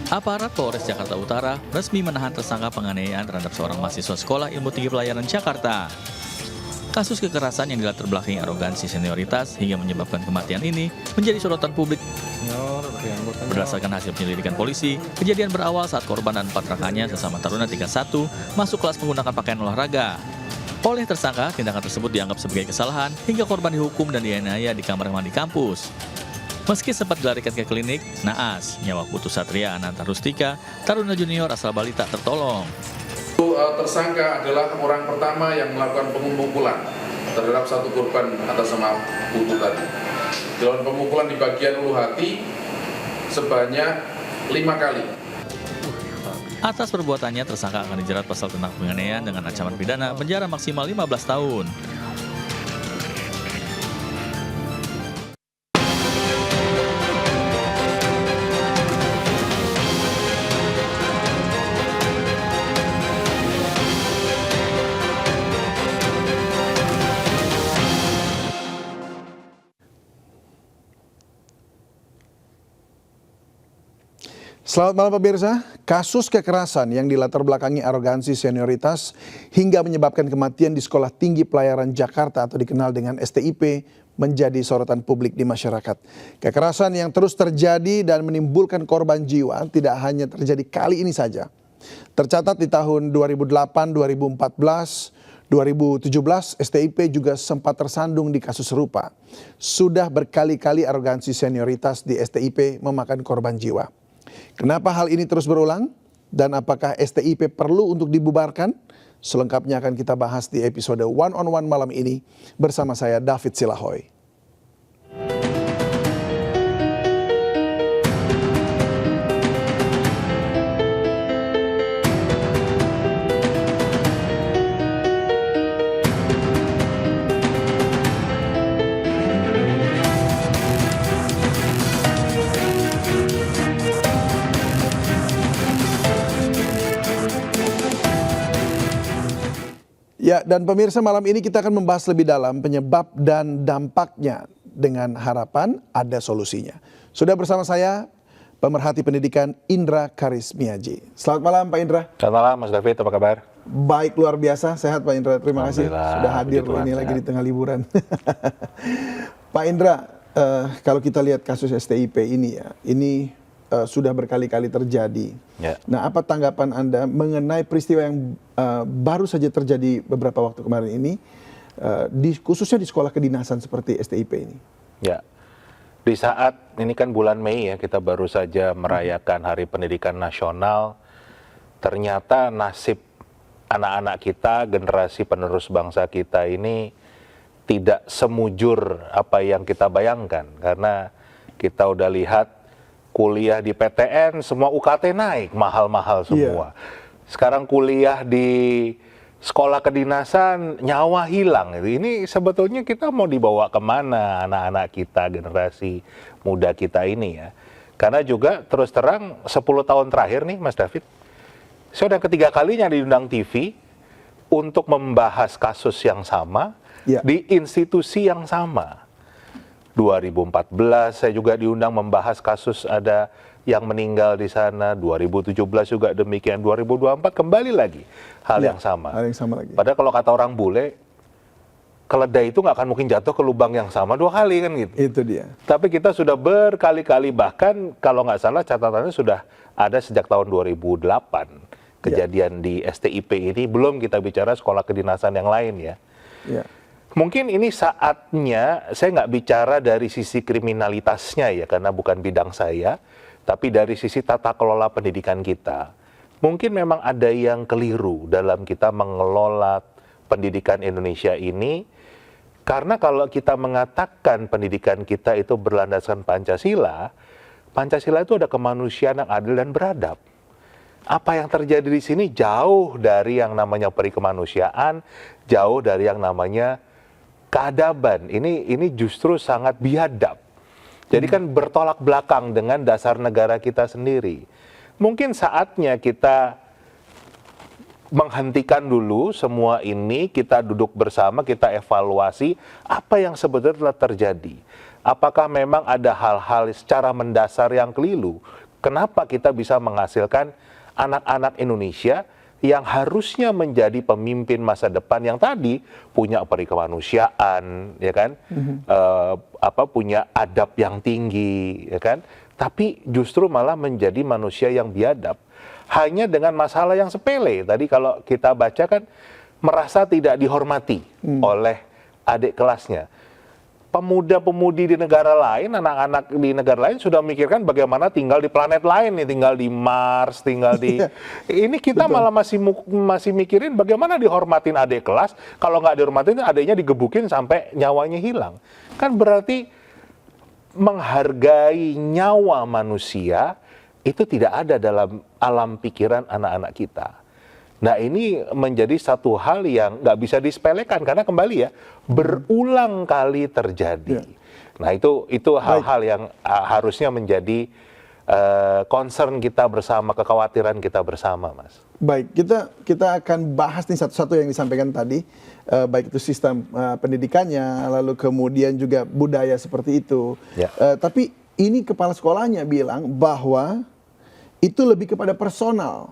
Aparat Polres Jakarta Utara resmi menahan tersangka penganiayaan terhadap seorang mahasiswa sekolah ilmu tinggi pelayaran Jakarta. Kasus kekerasan yang dilatar belakangi arogansi senioritas hingga menyebabkan kematian ini menjadi sorotan publik. Berdasarkan hasil penyelidikan polisi, kejadian berawal saat korban dan 4 rekannya sesama taruna tingkat 1 masuk kelas menggunakan pakaian olahraga. Oleh tersangka, tindakan tersebut dianggap sebagai kesalahan hingga korban dihukum dan dianiaya di kamar mandi kampus. Meski sempat dilarikan ke klinik, naas, nyawa Putu Satria Ananta Rustika, taruna junior asal Bali tak tertolong. Tersangka adalah orang pertama yang melakukan pemumukulan terhadap satu korban atas nama Putu tadi. Dalam pemukulan di bagian ulu hati sebanyak 5 kali. Atas perbuatannya, tersangka akan dijerat pasal tentang penganiayaan dengan ancaman pidana penjara maksimal 15 tahun. Selamat malam pemirsa, kasus kekerasan yang dilatar belakangi arogansi senioritas hingga menyebabkan kematian di Sekolah Tinggi Pelayaran Jakarta atau dikenal dengan STIP menjadi sorotan publik di masyarakat. Kekerasan yang terus terjadi dan menimbulkan korban jiwa tidak hanya terjadi kali ini saja. Tercatat di tahun 2008, 2014, 2017 STIP juga sempat tersandung di kasus serupa. Sudah berkali-kali arogansi senioritas di STIP memakan korban jiwa. Kenapa hal ini terus berulang? Dan apakah STIP perlu untuk dibubarkan? Selengkapnya akan kita bahas di episode One on One malam ini bersama saya David Silahoy. Ya, dan pemirsa, malam ini kita akan membahas lebih dalam penyebab dan dampaknya dengan harapan ada solusinya. Sudah bersama saya pemerhati pendidikan Indra Karismiaji. Selamat malam Pak Indra. Selamat malam Mas David, apa kabar? Baik, luar biasa, sehat Pak Indra. Terima kasih sudah hadir ini lagi di tengah liburan. Pak Indra, kalau kita lihat kasus STIP ini ya, ini sudah berkali-kali terjadi. Ya. Nah, apa tanggapan Anda mengenai peristiwa yang baru saja terjadi beberapa waktu kemarin ini, khususnya di sekolah kedinasan seperti STIP ini? Ya, di saat ini kan bulan Mei ya, kita baru saja merayakan Hari Pendidikan Nasional. Ternyata nasib anak-anak kita, generasi penerus bangsa kita ini tidak semujur apa yang kita bayangkan. Karena kita udah lihat kuliah di PTN, semua UKT naik, mahal-mahal semua. Sekarang kuliah di sekolah kedinasan, nyawa hilang. Ini sebetulnya kita mau dibawa kemana anak-anak kita, generasi muda kita ini ya. Karena juga terus terang 10 tahun terakhir nih Mas David, saya udah ketiga kalinya diundang TV untuk membahas kasus yang sama di institusi yang sama. 2014 saya juga diundang membahas kasus ada yang meninggal di sana, 2017 juga demikian, 2024 kembali lagi hal yang sama. Hal yang sama lagi. Padahal kalau kata orang bule, keledai itu nggak akan mungkin jatuh ke lubang yang sama 2 kali kan gitu. Itu dia. Tapi kita sudah berkali-kali, bahkan kalau nggak salah catatannya sudah ada sejak tahun 2008 kejadian di STIP ini, belum kita bicara sekolah kedinasan yang lain ya. Mungkin ini saatnya, saya nggak bicara dari sisi kriminalitasnya ya, karena bukan bidang saya, tapi dari sisi tata kelola pendidikan kita. Mungkin memang ada yang keliru dalam kita mengelola pendidikan Indonesia ini, karena kalau kita mengatakan pendidikan kita itu berlandaskan Pancasila, Pancasila itu ada kemanusiaan yang adil dan beradab. Apa yang terjadi di sini jauh dari yang namanya perikemanusiaan, jauh dari yang namanya keadaban. Ini justru sangat biadab. Jadi kan bertolak belakang dengan dasar negara kita sendiri. Mungkin saatnya kita menghentikan dulu semua ini, kita duduk bersama, kita evaluasi apa yang sebetulnya telah terjadi. Apakah memang ada hal-hal secara mendasar yang keliru kenapa kita bisa menghasilkan anak-anak Indonesia yang harusnya menjadi pemimpin masa depan yang tadi punya perikemanusiaan, ya kan, punya adab yang tinggi, ya kan, tapi justru malah menjadi manusia yang biadab hanya dengan masalah yang sepele. Tadi kalau kita baca kan merasa tidak dihormati oleh adik kelasnya. Pemuda-pemudi di negara lain, anak-anak di negara lain sudah memikirkan bagaimana tinggal di planet lain nih, tinggal di Mars, tinggal di... Ini kita malah masih mikirin bagaimana dihormatin adik kelas, kalau nggak dihormatin adiknya digebukin sampai nyawanya hilang. Kan berarti menghargai nyawa manusia itu tidak ada dalam alam pikiran anak-anak kita. Nah, ini menjadi satu hal yang nggak bisa disepelekan karena kembali ya berulang kali terjadi. Nah, itu hal-hal yang harusnya menjadi concern kita bersama, kekhawatiran kita bersama, Mas. Baik, kita akan bahas nih satu-satu yang disampaikan tadi, baik itu sistem pendidikannya, lalu kemudian juga budaya seperti itu. Tapi ini kepala sekolahnya bilang bahwa itu lebih kepada personal.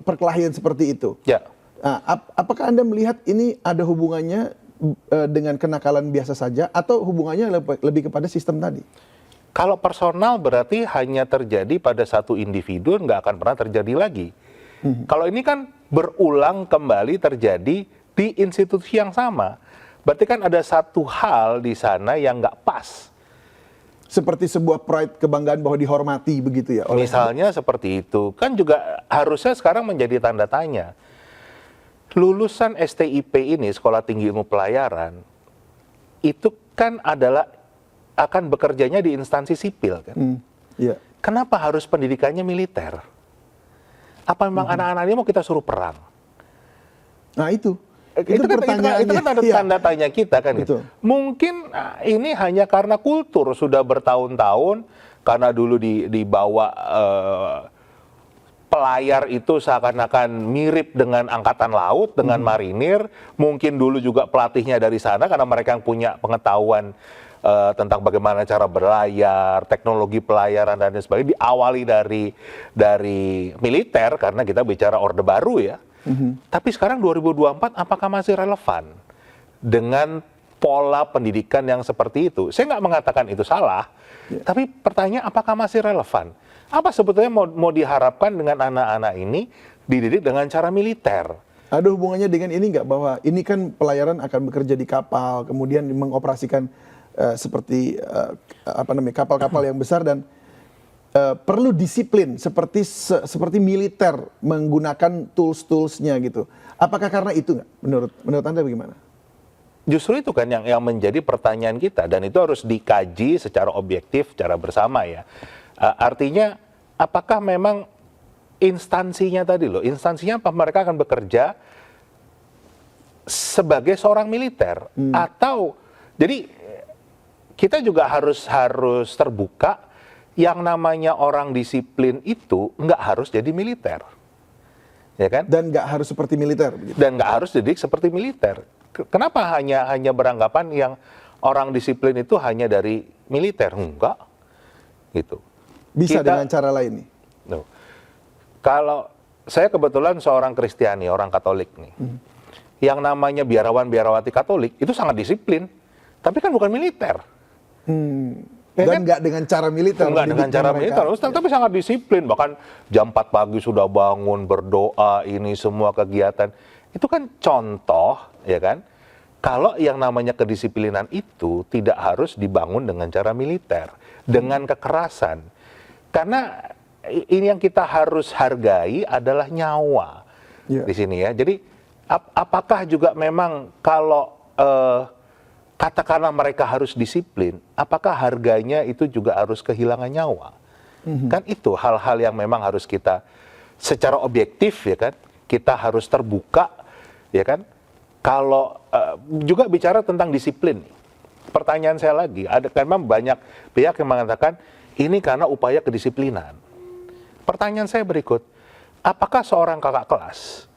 Perkelahian seperti itu. Apakah Anda melihat ini ada hubungannya dengan kenakalan biasa saja atau hubungannya lebih kepada sistem tadi? Kalau personal berarti hanya terjadi pada satu individu, nggak akan pernah terjadi lagi. Kalau ini kan berulang kembali terjadi di institusi yang sama. Berarti kan ada satu hal di sana yang nggak pas. Seperti sebuah pride, kebanggaan bahwa dihormati begitu ya? Misalnya seperti itu. Kan juga harusnya sekarang menjadi tanda tanya. Lulusan STIP ini, Sekolah Tinggi Ilmu Pelayaran, itu kan akan bekerjanya di instansi sipil kan? Kenapa harus pendidikannya militer? Apa memang anak-anak ini mau kita suruh perang? Nah itu Itu kan tanda tanya kita kan. Gitu. Mungkin ini hanya karena kultur sudah bertahun-tahun, karena dulu dibawa pelayar itu seakan-akan mirip dengan angkatan laut, dengan marinir. Mungkin dulu juga pelatihnya dari sana karena mereka yang punya pengetahuan tentang bagaimana cara berlayar, teknologi pelayaran dan sebagainya, diawali dari militer karena kita bicara Orde Baru ya. Tapi sekarang 2024 apakah masih relevan dengan pola pendidikan yang seperti itu? Saya nggak mengatakan itu salah, tapi pertanyaan apakah masih relevan? Apa sebetulnya mau diharapkan dengan anak-anak ini dididik dengan cara militer? Ada hubungannya dengan ini nggak, bahwa ini kan pelayaran akan bekerja di kapal, kemudian mengoperasikan seperti kapal-kapal yang besar dan perlu disiplin seperti militer menggunakan tools-toolsnya gitu. Apakah karena itu nggak? Menurut Anda bagaimana? Justru itu kan yang menjadi pertanyaan kita, dan itu harus dikaji secara objektif, secara bersama ya. Artinya apakah memang instansinya tadi loh, instansinya apa mereka akan bekerja sebagai seorang militer atau jadi kita juga harus terbuka. Yang namanya orang disiplin itu nggak harus jadi militer, ya kan? Dan nggak harus seperti militer. Begitu. Dan nggak harus didik seperti militer. Kenapa hanya beranggapan yang orang disiplin itu hanya dari militer? Enggak, gitu. Bisa dengan cara lain nih. No. Kalau saya kebetulan seorang Kristiani, orang Katolik nih, yang namanya biarawan-biarawati Katolik itu sangat disiplin, tapi kan bukan militer. Dan nggak dengan cara militer. Nggak dengan cara militer, tapi sangat disiplin. Bahkan jam 4 pagi sudah bangun, berdoa, ini semua kegiatan. Itu kan contoh, ya kan? Kalau yang namanya kedisiplinan itu tidak harus dibangun dengan cara militer, dengan kekerasan. Karena ini yang kita harus hargai adalah nyawa di sini ya. Jadi apakah juga memang kalau katakanlah mereka harus disiplin, apakah harganya itu juga harus kehilangan nyawa? Kan itu hal-hal yang memang harus kita secara objektif ya kan, kita harus terbuka ya kan. Kalau juga bicara tentang disiplin, pertanyaan saya lagi, ada kan memang banyak pihak yang mengatakan ini karena upaya kedisiplinan. Pertanyaan saya berikut, apakah seorang kakak kelas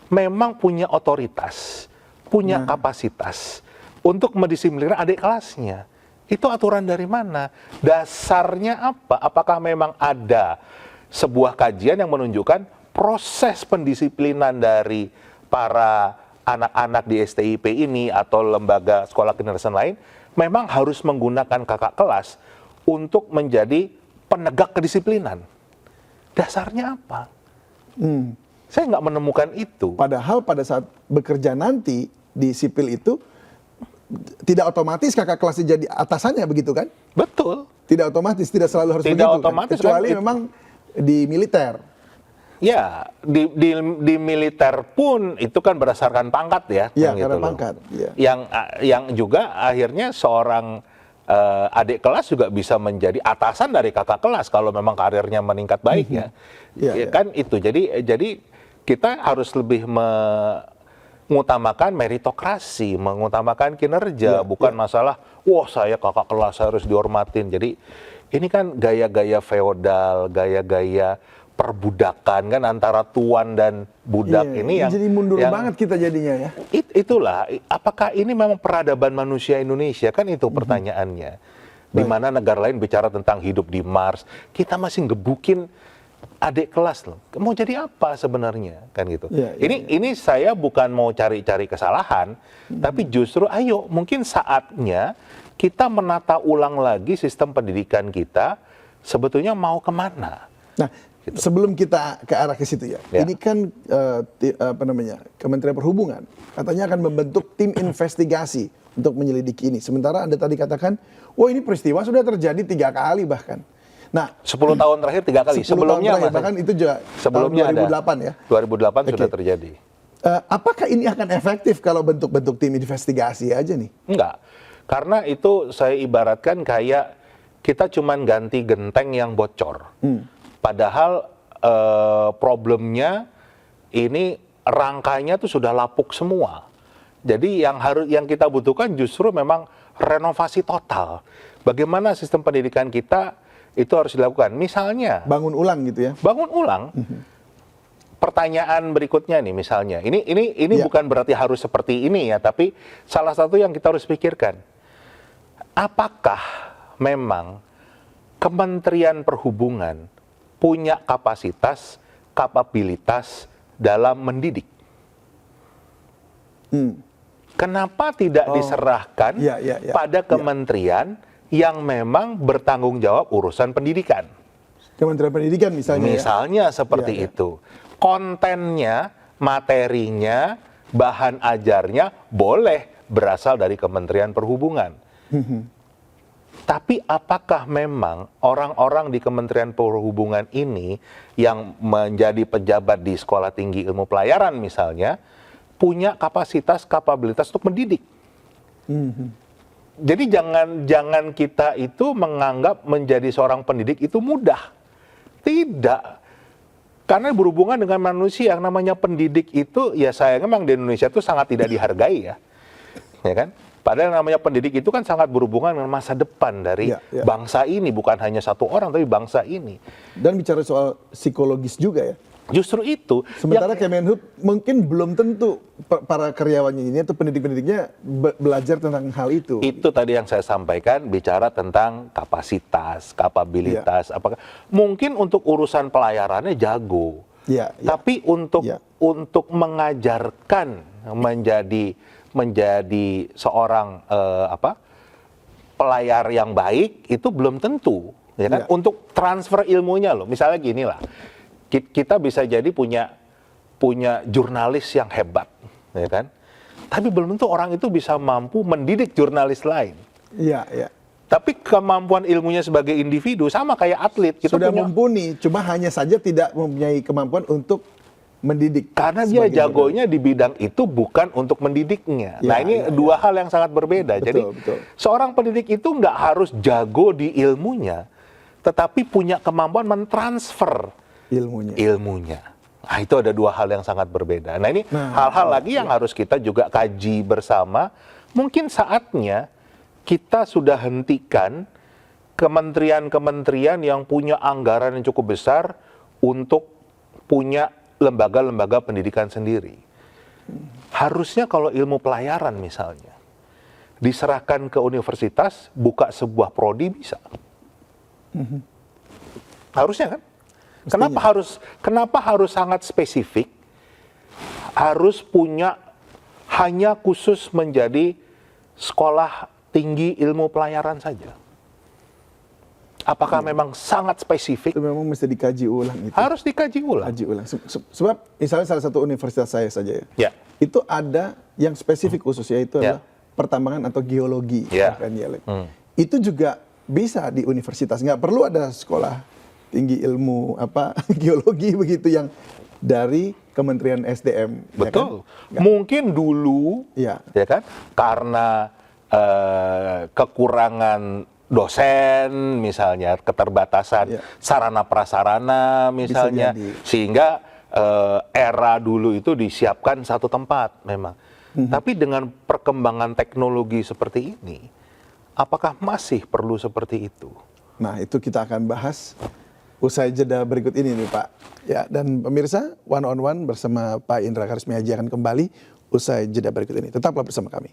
memang punya otoritas, punya kapasitas untuk mendisiplinkan adik kelasnya? Itu aturan dari mana? Dasarnya apa? Apakah memang ada sebuah kajian yang menunjukkan proses pendisiplinan dari para anak-anak di STIP ini atau lembaga sekolah kedinasan lain memang harus menggunakan kakak kelas untuk menjadi penegak kedisiplinan? Dasarnya apa? Saya nggak menemukan itu. Padahal pada saat bekerja nanti di sipil itu tidak otomatis kakak kelasnya jadi atasannya, begitu kan? Betul. Tidak otomatis, tidak selalu harus Tidak begitu. otomatis, Kecuali kan? memang di militer. Ya, di militer pun itu kan berdasarkan pangkat ya. Iya, kan gitu karena loh. pangkat. Ya. Yang juga akhirnya seorang adik kelas juga bisa menjadi atasan dari kakak kelas kalau memang karirnya meningkat baik ya. Iya, Ya iya. kan itu. Jadi kita harus lebih mengutamakan meritokrasi, mengutamakan kinerja, Iya, bukan masalah wah saya kakak kelas harus dihormatin. Jadi ini kan gaya-gaya feodal, gaya-gaya perbudakan kan antara tuan dan budak Iya, ini yang jadi mundur yang- banget kita jadinya ya. Itulah, apakah ini memang peradaban manusia Indonesia? Kan itu pertanyaannya. Di mana negara lain bicara tentang hidup di Mars, kita masih ngebukin adik kelas loh. Mau jadi apa sebenarnya? Kan gitu. Iya, iya, Ini saya bukan mau cari-cari kesalahan, tapi justru ayo mungkin saatnya kita menata ulang lagi sistem pendidikan kita sebetulnya mau kemana. Nah, sebelum kita ke arah ke situ ya, Ya. ini kan Kementerian Perhubungan katanya akan membentuk tim investigasi untuk menyelidiki ini. Sementara Anda tadi katakan, wah ini peristiwa sudah terjadi 3 kali bahkan. Nah, 10 tahun terakhir 3 kali. 10 tahun Sebelumnya terakhir, Mas, bahkan itu juga sebelumnya tahun 2008 ya. 2008 sudah Oke. terjadi. Apakah ini akan efektif kalau bentuk-bentuk tim investigasi aja nih? Enggak. Karena itu saya ibaratkan kayak kita cuman ganti genteng yang bocor. Padahal problemnya ini rangkanya tuh sudah lapuk semua. Jadi yang kita butuhkan justru memang renovasi total. Bagaimana sistem pendidikan kita itu harus dilakukan. Misalnya Bangun ulang gitu ya? bangun ulang. Pertanyaan berikutnya nih misalnya, ini Ya. bukan berarti harus seperti ini ya, tapi salah satu yang kita harus pikirkan, apakah memang Kementerian Perhubungan punya kapasitas, kapabilitas dalam mendidik? Kenapa tidak diserahkan Ya, ya, ya. pada kementerian yang memang bertanggung jawab urusan pendidikan? Kementerian Pendidikan misalnya ya? Misalnya seperti Ya, ya. itu. Kontennya, materinya, bahan ajarnya boleh berasal dari Kementerian Perhubungan. Tapi apakah memang orang-orang di Kementerian Perhubungan ini yang menjadi pejabat di Sekolah Tinggi Ilmu Pelayaran misalnya, punya kapasitas, kapabilitas untuk mendidik? Jadi jangan kita itu menganggap menjadi seorang pendidik itu mudah. Tidak. Karena berhubungan dengan manusia yang namanya pendidik itu, ya sayangnya memang di Indonesia itu sangat tidak dihargai ya. Ya kan? Padahal yang namanya pendidik itu kan sangat berhubungan dengan masa depan dari Ya, ya. bangsa ini. Bukan hanya satu orang, tapi bangsa ini. Dan bicara soal psikologis juga ya. Justru itu. Sementara Kemenhub mungkin belum tentu para karyawannya ini atau pendidik-pendidiknya belajar tentang hal itu. Itu tadi yang saya sampaikan, bicara tentang kapasitas, kapabilitas. Apakah mungkin untuk urusan pelayarannya jago, Ya, ya. tapi untuk Ya. mengajarkan menjadi seorang pelayar yang baik itu belum tentu, ya kan? Ya. Untuk transfer ilmunya loh, misalnya gini lah, kita bisa jadi punya jurnalis yang hebat, ya kan? Tapi belum tentu orang itu bisa mampu mendidik jurnalis lain. Iya, iya. Tapi kemampuan ilmunya sebagai individu sama kayak atlet. Kita Sudah punya, mumpuni, cuma hanya saja tidak mempunyai kemampuan untuk mendidik. karena dia sebagai jagonya di bidang itu bukan untuk mendidiknya. Ya, Nah ini ya, dua hal yang sangat berbeda. Betul, Jadi betul. seorang pendidik itu nggak harus jago di ilmunya, tetapi punya kemampuan mentransfer ilmunya. ilmunya. Nah itu ada dua hal yang sangat berbeda. Nah ini hal-hal lagi yang harus kita juga kaji bersama. Mungkin saatnya kita sudah hentikan kementerian-kementerian yang punya anggaran yang cukup besar untuk punya lembaga-lembaga pendidikan sendiri. Harusnya kalau ilmu pelayaran misalnya, diserahkan ke universitas, buka sebuah prodi bisa. Harusnya kan? Kenapa harus sangat spesifik? Harus punya hanya khusus menjadi sekolah tinggi ilmu pelayaran saja. Apakah memang sangat spesifik? Itu memang mesti dikaji ulang itu. Harus dikaji ulang. Kaji ulang. Sebab misalnya salah satu universitas saya saja ya. Ya. Itu ada yang spesifik khusus yaitu Ya. adalah pertambangan atau geologi. Ya. Kan, ya, itu juga bisa di universitas. Nggak perlu ada sekolah tinggi ilmu geologi begitu yang dari Kementerian SDM. Betul. Ya kan? Mungkin dulu, Ya. ya kan, karena kekurangan dosen, misalnya keterbatasan Ya. sarana prasarana, misalnya, jadi. sehingga era dulu itu disiapkan satu tempat, memang. Tapi dengan perkembangan teknologi seperti ini, apakah masih perlu seperti itu? Nah, itu kita akan bahas usai jeda berikut ini nih Pak. Ya, dan pemirsa, One on One bersama Pak Indra Karismiaji akan kembali usai jeda berikut ini. Tetaplah bersama kami.